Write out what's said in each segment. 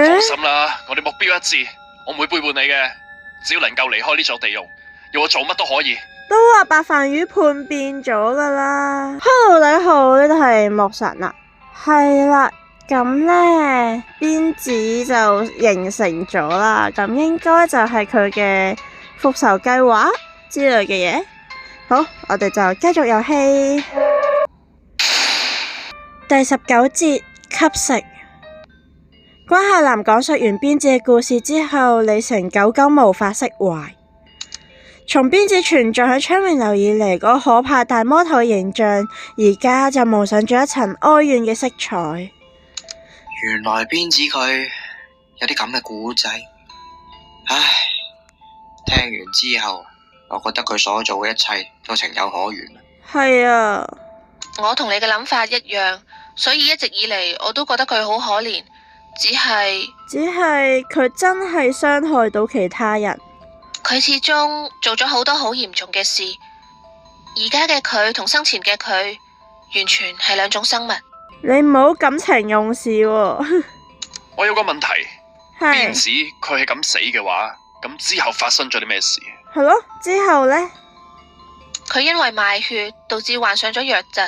放心啦，我哋目標一致，我唔會背叛你嘅，只要能夠離開呢座地獄，要我做乜都可以。都話白飯魚叛變咗噶啦。Hello， 大家好，呢度係莫神啊。係啦，咁呢邊子就形成咗啦，咁應該就係佢嘅復仇計劃之類嘅嘢。好，我哋就繼續遊戲。第19節吸食。關夏男講述完邊子嘅故事之後，李成久久無法釋懷。從邊子存在喺昌明樓以嚟，嗰可怕大魔頭形象，而家就蒙上咗一層哀怨嘅色彩。原來邊子佢有啲咁嘅古仔，唉，聽完之後，我覺得佢所做嘅一切都情有可原。係啊，我同你嘅諗法一樣，所以一直以嚟我都覺得佢好可憐，只係佢真係傷害到其他人。佢始終做咗好多好嚴重嘅事，而家嘅佢同生前嘅佢完全係兩種生物。你唔好感情用事喎。我有個問題，邊係子佢係咁死嘅話，咁之後發生咗啲咩事？係咯，之後呢？佢因為賣血導致患上咗瘧疾，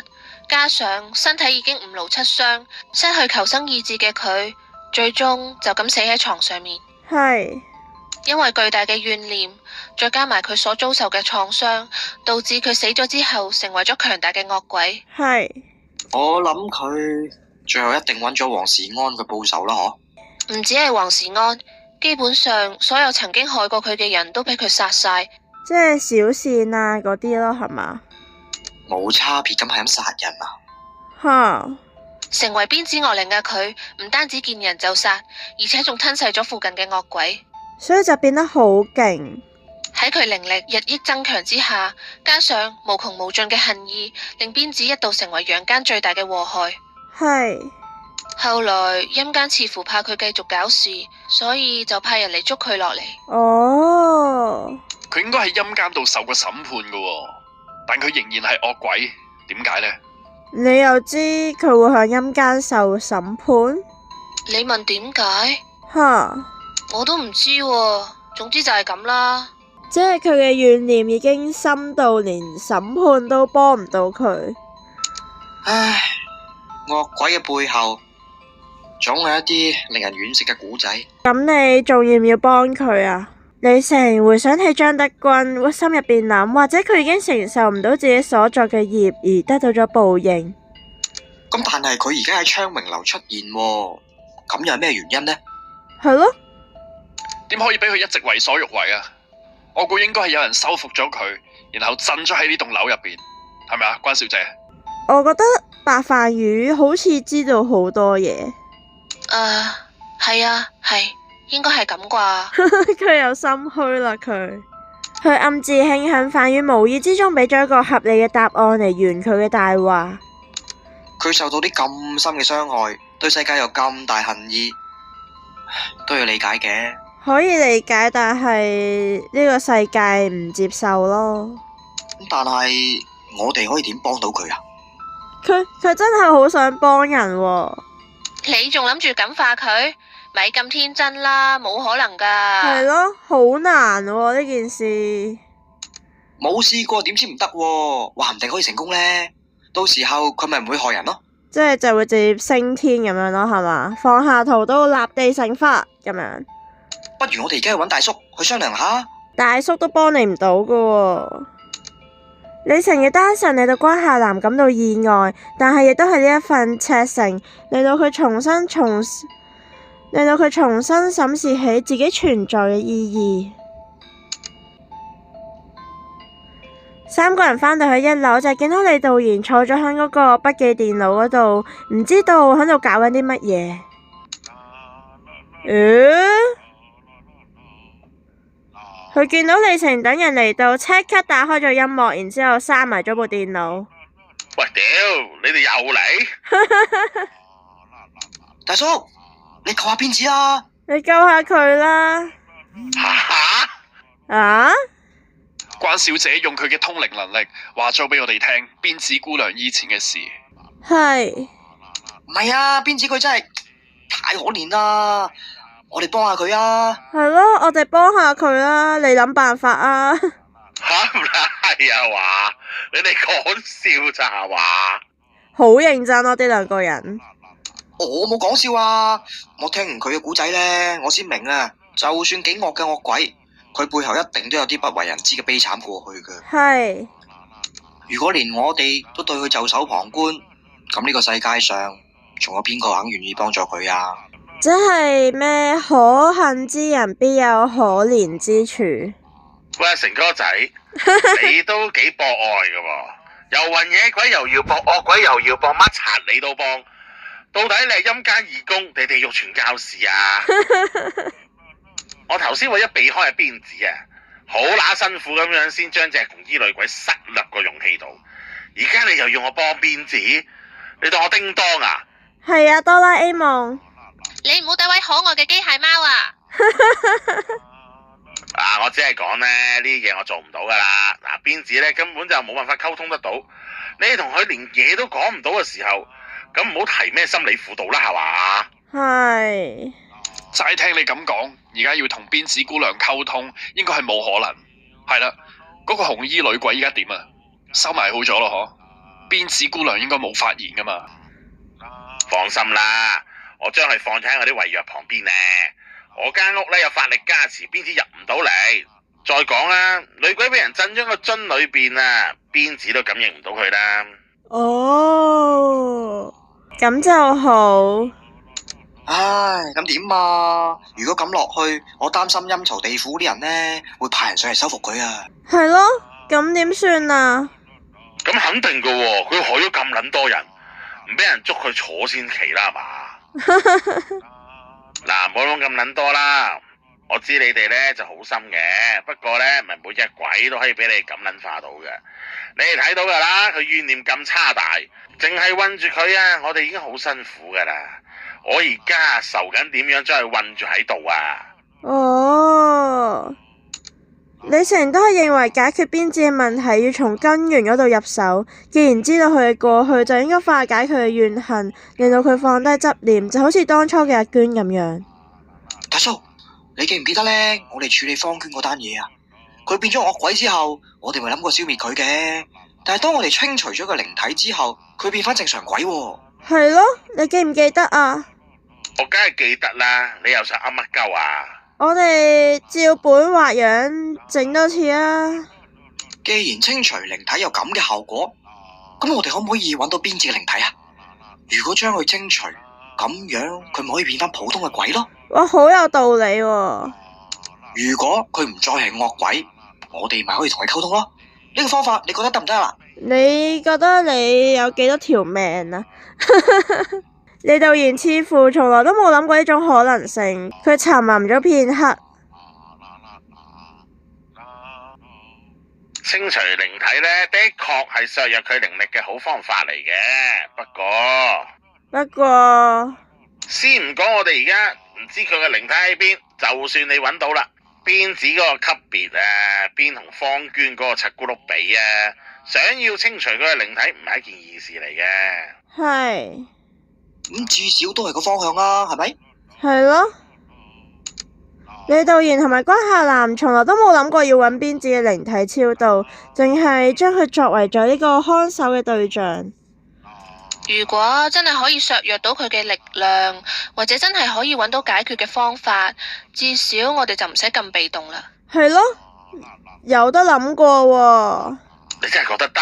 加上身體已經五勞七傷，失去求生意志嘅佢，最終就咁死喺床上面。係因為巨大嘅怨念，再加埋佢所遭受嘅創傷，導致佢死咗之後成為咗強大嘅惡鬼。係我諗佢最後一定揾咗黃時安去報仇啦，嗬？唔止係黃時安，基本上所有曾經害過佢嘅人都俾佢殺晒。即係小倩啊嗰啲咯，係嘛？冇差別咁係咁殺人啊！吓，成為鞭子惡靈嘅佢，唔單止見人就殺，而且仲吞噬咗附近嘅惡鬼。所以就變得好勁。喺佢靈力日益增強之下，加上無窮無盡嘅恨意，令鞭子一度成為陽間最大嘅禍害。係後來陰間似乎怕佢繼續搞事，所以就派人嚟捉佢落嚟。哦，佢應該喺陰間度受過審判噶，但佢仍然係惡鬼，點解呢？你又知佢會向陰間受審判？你問點解？吓，我都唔知喎，總之就係咁啦。即係佢嘅怨念已經深到連審判都幫唔到佢。唉，惡鬼嘅背後總係一啲令人惋惜嘅古仔。咁你仲要唔要幫佢啊？李成回想起張德軍，心入邊諗，或者佢已經承受唔到自己所作嘅業而得到咗報應。咁但係佢而家喺昌明樓出現喎，咁又係咩原因呢？係咯，點可以俾佢一直為所欲為啊？我估應該係有人收服咗佢，然後鎮咗喺呢棟樓入邊，係咪啊，關小姐？我覺得白飯魚好似知道好多嘢。係啊，係，應該係咁啩。佢有心虛啦，佢暗自慶幸飯魚無意之中俾咗一個合理嘅答案嚟圓佢嘅大話。佢受到啲咁深嘅傷害，對世界有咁大恨意，都要理解嘅。可以理解，但係呢個世界唔接受咯。但係我哋可以點幫到佢啊？佢真係好想幫人喎。你仲諗住感化佢？咪咁天真啦，冇可能噶。係咯，好難喎呢件事。冇試過點知唔得喎？話唔定可以成功呢。到時候佢咪唔會害人咯。即係就會直接升天咁樣咯，係嘛？放下屠刀立地成佛咁樣。不如我哋而家去搵大叔去商量下。大叔都幫你唔到噶喎。李成嘅單純令到關夏男感到意外，但係亦都係呢一份赤誠令到佢重新審視起自己存在嘅意義。三個人返到去一樓就見到李導賢坐咗喺嗰個筆記電腦嗰度，唔知道喺度搞緊啲乜嘢。佢見到李成等人嚟到，即刻打開咗音樂，然之後閂埋咗部電腦。喂，屌，你哋又嚟？大叔，你救下邊子啦！你救下佢啦！啊？關小姐用佢嘅通靈能力話咗俾我哋聽邊子姑娘以前嘅事。係。唔係啊，邊子佢真係太可憐啦！我哋幫下佢啊！係咯，我哋幫下佢啦，你諗辦法啊！吓，唔係啊話，你哋講笑咋係嘛？好認真咯，呢兩個人。我冇講笑啊！我聽完佢嘅故仔呢，我先明啊，就算幾惡嘅惡鬼，佢背後一定都有啲不為人知嘅悲慘過去㗎。係。如果連我哋都對佢袖手旁觀，咁呢個世界上仲有邊個肯願意幫助佢啊？即係咩？可恨之人必有可憐之處。喂，成哥仔，你都幾博愛㗎喎，遊魂野鬼又要幫，惡鬼又要幫，乜柒你都幫。到底你係陰間義工定地獄傳教士啊？我頭先為咗避開阿鞭子啊，好乸辛苦咁樣先將隻紅衣女鬼塞入個容器度，而家你又要我幫鞭子，你當我叮當啊？係啊，哆啦 A 夢。你唔好詆毀可愛嘅機械貓啊！我只係講呢啲嘢我做唔到噶啦。嗱，鞭子咧根本就冇辦法溝通得到，你同佢連嘢都講唔到嘅時候，咁唔好提咩心理輔導啦，係嘛？係。齋聽你咁講，而家要同鞭子姑娘溝通，應該係冇可能。係啦，嗰個紅衣女鬼而家點啊？收埋好咗咯，嗬？鞭子姑娘應該冇發現噶嘛？放心啦，我將佢放喺我啲胃藥旁邊呢。我間屋咧有法力加持，鞭子入唔到嚟。再講啦，女鬼俾人震咗個樽裏邊啊，鞭子都感應唔到佢啦。哦，咁就好。唉，咁點啊？如果咁落去，我擔心陰曹地府啲人呢會派人上嚟收服佢啊。係咯，咁點算啊？咁肯定噶喎，佢害咗咁撚多人，唔俾人捉佢坐先奇啦，係嘛？嗱，唔好諗咁撚多啦。我知你哋呢就好心嘅，不過呢唔係每隻鬼都可以俾你咁撚化到嘅。你哋睇到噶啦，佢怨念咁差大，淨係韞住佢啊，我哋已經好辛苦噶啦。我而家愁緊點樣將佢韞住喺度啊！哦，你成日都係認為解決鞭子嘅問題要從根源嗰度入手，既然知道佢嘅過去，就應該化解佢嘅怨恨，令到佢放低執念，就好似當初嘅阿娟咁樣。大叔，你記唔記得呢？我哋處理方娟嗰單嘢啊？佢變咗惡鬼之後，我哋咪諗過消滅佢嘅。但係當我哋清除咗個靈體之後，佢變翻正常鬼喎。係咯，你記唔記得啊？我梗係記得啦，你又想噏乜鳩啊？我哋照本畫樣整多次啊！既然清除靈體有咁嘅效果，咁我哋可唔可以揾到鞭子嘅靈體啊？如果將佢清除，咁樣佢咪可以變翻普通嘅鬼咯？哇，好有道理喎！如果佢唔再係惡鬼，我哋咪可以同佢溝通咯。呢個方法你覺得得唔得啊？你覺得你有幾多條命啊？李導言似乎從來都冇諗過呢種可能性，佢沉吟咗片刻。清除靈體呢，的確係削弱佢靈力嘅好方法嚟嘅。不過先唔講我哋而家唔知佢嘅靈體喺邊，就算你揾到啦，鞭子嗰個級別啊，邊同方娟嗰個七咕碌比啊，想要清除佢嘅靈體唔係一件易事嚟嘅。係。咁至少都係個方向啦，係咪？係咯。李導言同埋關夏南從來都冇諗過要揾鞭子嘅靈體超度，淨係將佢作為咗呢個看守嘅對象。如果真係可以削弱到佢嘅力量，或者真係可以揾到解決嘅方法，至少我哋就唔使咁被動啦。係咯，有得諗過喎。你真係覺得得？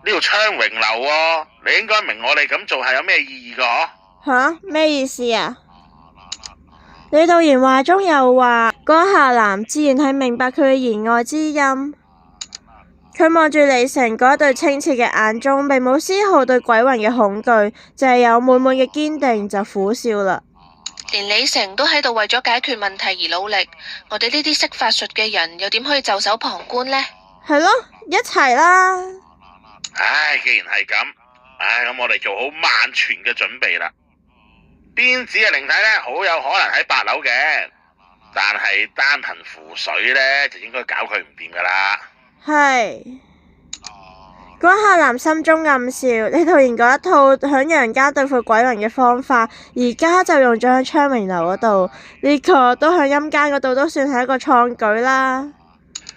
呢條昌榮樓喎，你應該明我哋咁做係有咩意義噶？吓？咩意思啊？李導言話中有話，關夏南自然係明白佢嘅言外之音。佢望住李成嗰一對清澈嘅眼中，並冇絲毫對鬼魂嘅恐懼，就係有滿滿嘅堅定，就苦笑啦。連李成都喺度為咗解決問題而努力，我哋呢啲識法術嘅人又點可以袖手旁觀呢？係咯，一齊啦！唉，既然係咁，咁我哋做好萬全嘅準備啦。鞭子嘅靈體呢，好有可能喺8樓嘅，但係單憑符水呢，就應該搞佢唔掂噶啦。係。嗰下男心中暗笑，你導演嗰一套響陽間對付鬼魂嘅方法，而家就用咗喺昌榮樓嗰度，呢個都響陰間嗰度都算係一個創舉啦。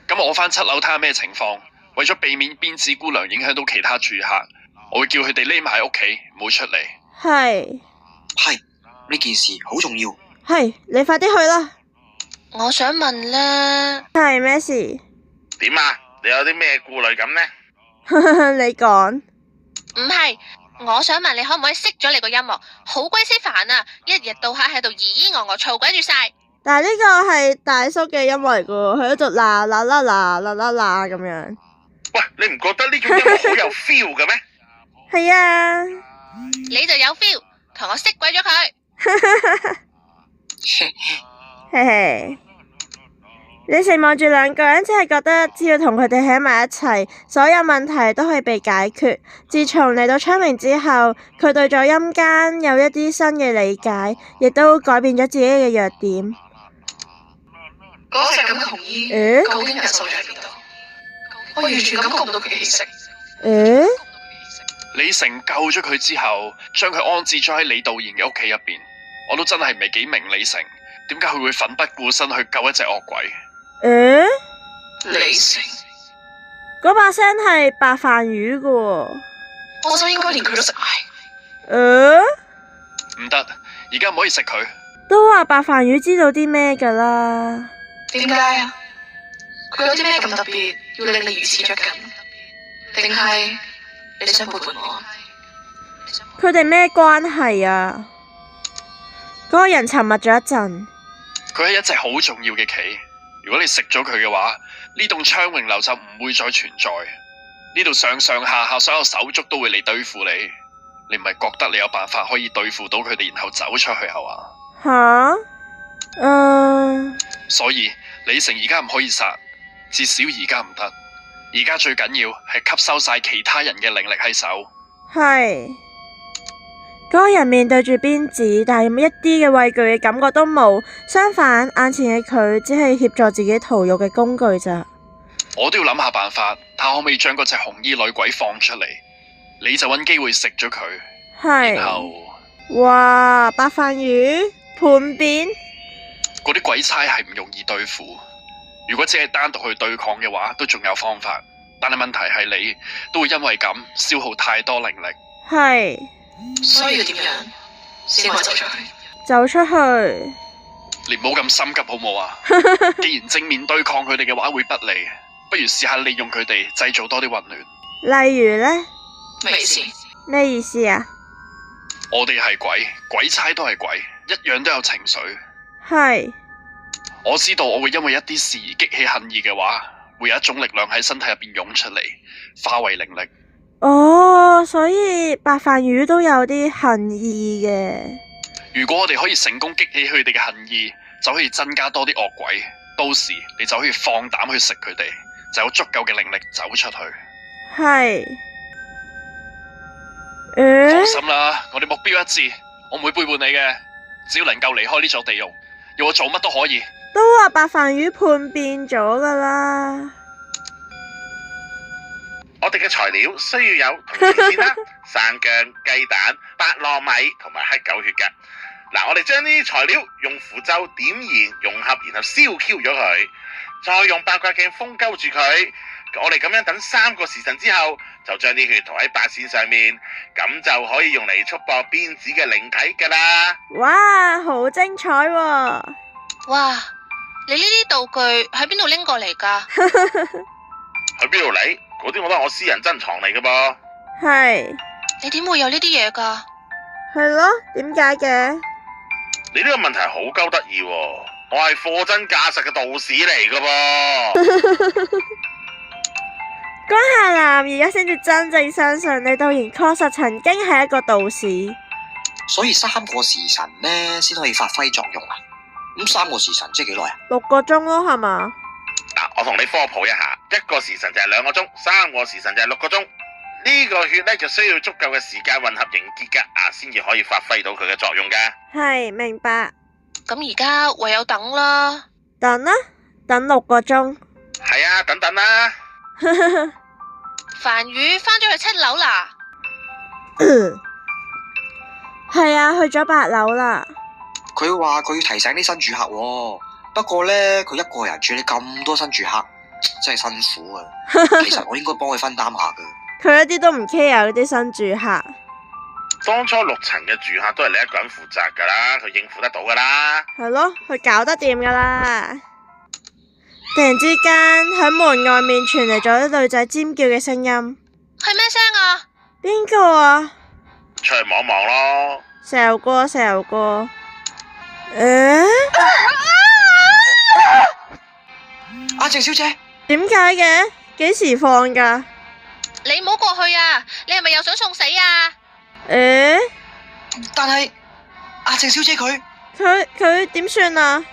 咁我返7樓睇下咩情況，為咗避免辮子姑娘影響到其他住客，我會叫佢哋匿埋喺屋企，唔好出嚟。係呢件事好重要。係，你快啲去啦。我想問呢，係咩事？點啊？你有啲咩顧慮咁呢？你講。唔係，我想問你可唔可以熄咗你個音樂？好鬼死煩啊！一日到黑喺度咿咿我嘈鬼住晒。但係呢個係大叔嘅音樂嚟噶，佢喺度啦啦啦啦啦啦啦咁樣。喂，你唔覺得呢種音樂好有 feel 嘅咩？係啊。你就有 feel，同我熄鬼咗佢。嘿嘿，你成望住兩個人，只係覺得只要同佢哋喺埋一齊，所有問題都可以被解決。自從嚟到昌明之後，佢對咗陰間有一啲新嘅理解，亦都改變咗自己嘅弱點。嗰隻咁嘅紅衣，究竟係收咗喺邊度？我完全感覺唔到佢嘅氣息。李成救咗佢之後，將佢安置咗喺李道賢嘅屋企入邊，我都真係唔係幾明李成點解佢會奮不顧身去救一隻惡鬼。李成，嗰把聲係白飯魚噶。我就應該連佢都食埋。唔得，而家唔可以食佢。都話白飯魚知道啲咩噶啦。點解啊？佢有啲咩咁特別，要令你如此着緊？定係你想背叛我？佢哋咩關係啊？嗰個人沉默咗一陣。佢係一隻好重要嘅棋，如果你食咗佢嘅話，呢棟昌榮樓就唔會再存在。呢度上上下下所有手足都會嚟對付你，你唔係覺得你有辦法可以對付到佢哋，然後走出去係嘛？所以李成而家唔可以殺，至少而家唔得。而家最緊要係吸收晒其他人嘅靈力喺手。係。嗰個人面對住辮子，但係一啲嘅畏懼嘅感覺都冇，相反，眼前嘅佢只係協助自己逃獄嘅工具咋。我都要諗下辦法，睇下可唔可以將嗰隻紅衣女鬼放出嚟，你就揾機會食咗佢。係。然後，哇，白飯魚叛變，嗰啲鬼差係唔容易對付。如果只係單獨去對抗嘅話，都仲有方法。但係問題係你都會因為咁消耗太多靈力。係。所以要點樣先可以走出去？走出去。你唔好咁心急好冇啊！既然正面對抗佢哋嘅話會不利，不如試下利用佢哋製造多啲混亂。例如呢？咩意思？咩意思啊？我哋係鬼，鬼差都係鬼，一樣都有情緒。係。我知道我會因為一啲事而激起恨意嘅話，會有一種力量喺身體入邊湧出嚟，化為靈力。哦，所以白飯魚都有啲恨意嘅。如果我哋可以成功激起佢哋嘅恨意，就可以增加多啲惡鬼，到時你就可以放膽去食佢哋，就有足夠嘅靈力走出去。係。放心啦，我哋目標一致，我唔會背叛你嘅，只要能夠離開呢座地獄，要我做乜都可以。都話白飯魚叛變咗噶啦。我哋嘅材料需要有銅錢啦、生薑、雞蛋、白糯米同埋黑狗血嘅。嗱，我哋將呢啲材料用符咒點燃融合，然後燒 Q 咗佢，再用八卦鏡封鳩住佢。我哋咁樣等3個時辰之後，就將啲血塗喺白線上面，咁就可以用嚟束縛辮子嘅靈體噶啦。哇，好精彩喎！哇，你呢啲道具喺邊度拎過嚟噶？喺邊度嚟？嗰啲我都係我私人珍藏嚟噶噃。係。你點會有呢啲嘢噶？係咯，點解嘅？你呢個問題好鳩得意喎，我係貨真價實嘅道士嚟噶噃。關夏男而家先至真正相信李道賢確實曾經係一個道士。所以3個時辰呢先可以發揮作用啊！咁3個時辰即係幾耐啊？6個鐘咯，係嘛？嗱，我同你科普一下，1個時辰就係2個鐘，3個時辰就係6個鐘。呢個血咧就需要足夠嘅時間混合凝結噶，先至可以發揮到佢嘅作用噶。係，明白。咁而家唯有等啦。等啦，等6個鐘。係啊，等等啦。梵宇返咗去7樓啦。係啊，去咗8樓啦。佢話佢要提醒啲新住客喎，不過呢，佢一個人處理咁多新住客，真係辛苦啊。其實我應該幫佢分擔下噶。佢一啲都唔 care 嗰啲新住客。當初6層嘅住客都係你一個人負責噶啦，佢應付得到噶啦。係咯，佢搞得掂噶啦。突然之間喺門外面傳嚟咗啲女仔尖叫嘅聲音。係咩聲啊？邊個啊？出去望望咯。成個。誒？阿靜小姐，點解嘅？幾時放噶？你唔好過去啊！你係咪又想送死啊？誒？但係阿靜小姐佢點算啊？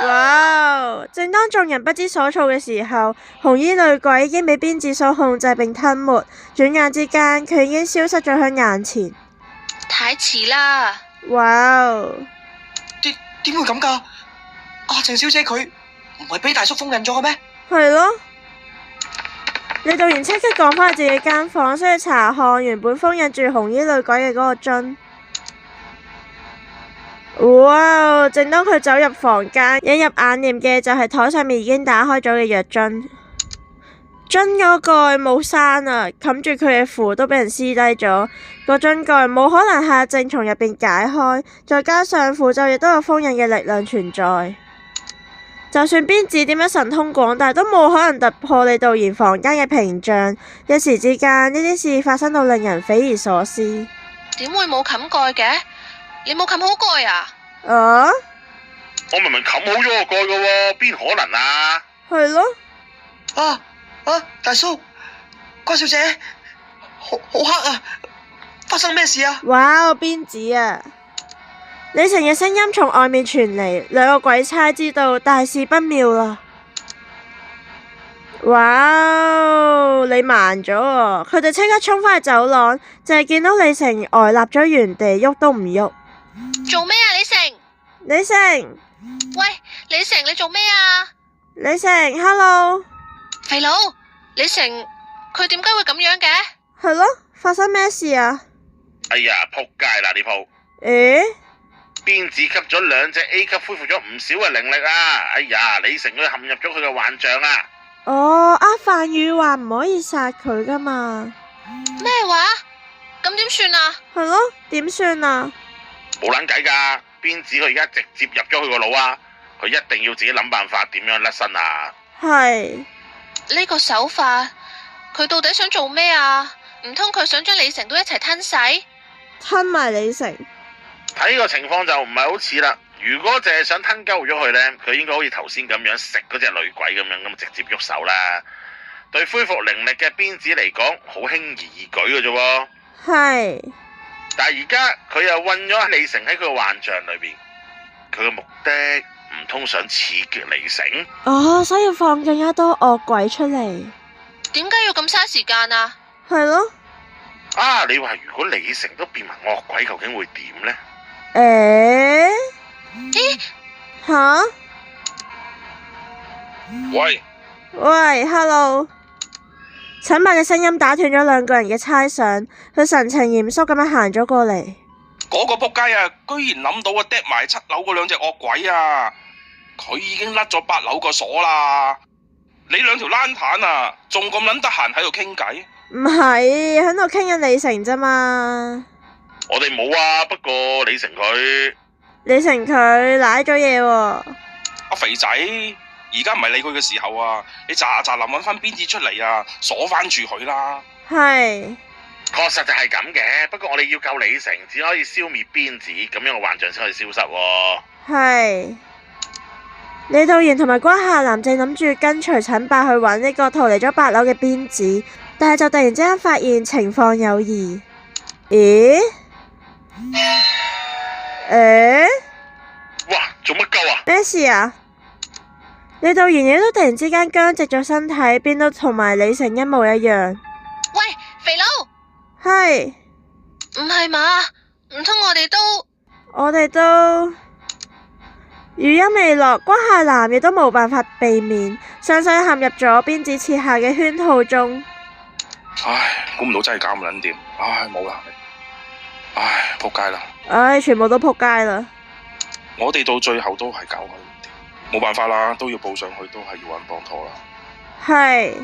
哇！正當眾人不知所措嘅時候，紅衣女鬼已經被鞭子所控制並吞沒，轉眼之間佢已經消失咗喺眼前。太遲啦！哇！點會咁噶？阿靜小姐佢唔係俾大叔封印咗嘅咩？係咯。李導員即刻趕返去自己間房，需要查看原本封印住紅衣女鬼嘅嗰個樽。哇！正當佢走入房間，映入眼簾嘅就係台上面已經打開咗嘅藥樽。樽嗰蓋冇閂啊，冚住佢嘅符都俾人撕低咗。個樽蓋冇可能下正從入邊解開，再加上符咒亦都有封印嘅力量存在。就算鞭子點樣神通廣大，都冇可能突破李導言房間嘅屏障。一時之間，呢啲事發生到令人匪夷所思。點會冇冚蓋嘅？你冇冚好蓋啊？啊？我明明冚好咗個蓋噶喎，邊可能啊？係咯。大叔，關小姐，好黑啊！發生咩事啊？哇！鞭子啊！李成嘅聲音從外面傳嚟，兩個鬼差知道大事不妙啦。哇！你慢咗啊！佢哋即刻衝返去走廊，淨係見到李成呆立咗原地，喐都唔喐。做咩啊，李成？李成，喂，李成，你做咩啊？李成 ，hello。肥佬，李成，佢點解會咁樣嘅？係咯，發生咩事啊？哎呀，仆街啦呢鋪！誒？鞭子吸咗2隻 A 級，恢復咗唔少嘅靈力啊！哎呀，李成佢陷入咗佢嘅幻象啊！哦，范宇話唔可以殺佢噶嘛？咩話？咁點算啊？係咯，點算啊？冇撚計噶，鞭子佢而家直接入咗佢個腦啊！佢一定要自己諗辦法點樣甩身啊！係。呢個手法，佢到底想做咩啊？唔通佢想將李成都一齊吞噬？吞埋李成？睇個情況就唔係好似啦。如果淨係想吞鳩咗佢呢，佢應該好似頭先咁樣食嗰隻女鬼咁樣咁直接喐手啦。對恢復靈力嘅鞭子嚟講，好輕而易舉嘅啫喎。係。但係而家佢又困咗李成喺佢嘅幻象裏邊，佢嘅目的唔通想刺激李成？哦，所以要放更加多惡鬼出嚟。點解要咁嘥時間啊？係咯。啊，你話如果李成都變埋惡鬼，究竟會點呢？咦？吓？喂 ，hello。陳伯嘅聲音打斷咗兩個人嘅猜想，佢神情嚴肅咁樣行咗過嚟。嗰個仆街啊，居然諗到啊，掟埋7樓嗰2隻惡鬼啊！佢已經甩咗8樓個鎖啦。你2條爛攤啊，仲咁撚得閒喺度傾偈？唔係，喺度傾緊李成啫嘛。我哋冇啊，不過李成佢舐咗嘢喎。阿肥仔，而家唔係理佢嘅時候啊！你喳喳臨搵翻鞭子出嚟啊，鎖翻住佢啦。係。確實就係咁嘅，不過我哋要救李成，只可以消滅鞭子，咁樣嘅幻象先可以消失喎。係。李導言同埋關夏南正諗住跟隨陳伯去揾呢個逃離咗8樓嘅鞭子，但係就突然之間發現情況有異。咦？哇！做乜鳩啊？咩事啊？李導言亦都突然之間僵直咗身體，變到同埋李成一模一樣。喂，肥佬。係。唔係嘛？唔通我哋都？語音未落，關夏南亦都冇辦法避免，上世陷入咗邊子設下嘅圈套中。唉，估唔到真係搞唔撚掂，唉冇啦，唉仆街啦，唉，全部都仆街啦。我哋到最後都係搞佢唔掂，冇辦法啦，都要報上去，都係要揾幫拖啦。係。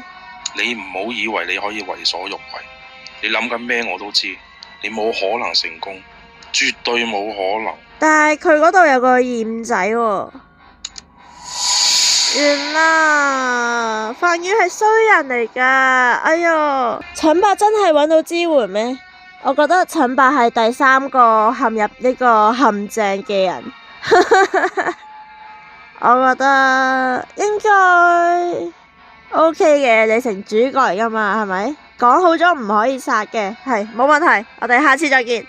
你唔好以為你可以為所欲為，你諗緊咩我都知，你冇可能成功，絕對冇可能。但係佢嗰度有個二五仔喎。完啦，范宇係衰人嚟㗎，哎唷，陳伯真係揾到支援咩？我覺得陳伯係第三個陷入呢個陷阱嘅人，我覺得應該 OK 嘅，你成主角嚟㗎嘛，係咪？講好咗唔可以殺嘅，係冇問題，我哋下次再見，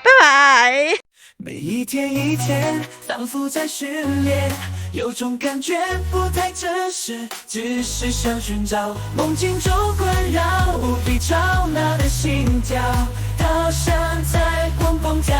拜拜。每一天一天，仿佛在訓練，有種感覺不太真實，只是想尋找夢境中環繞無比吵鬧的心跳，好像在狂風跳。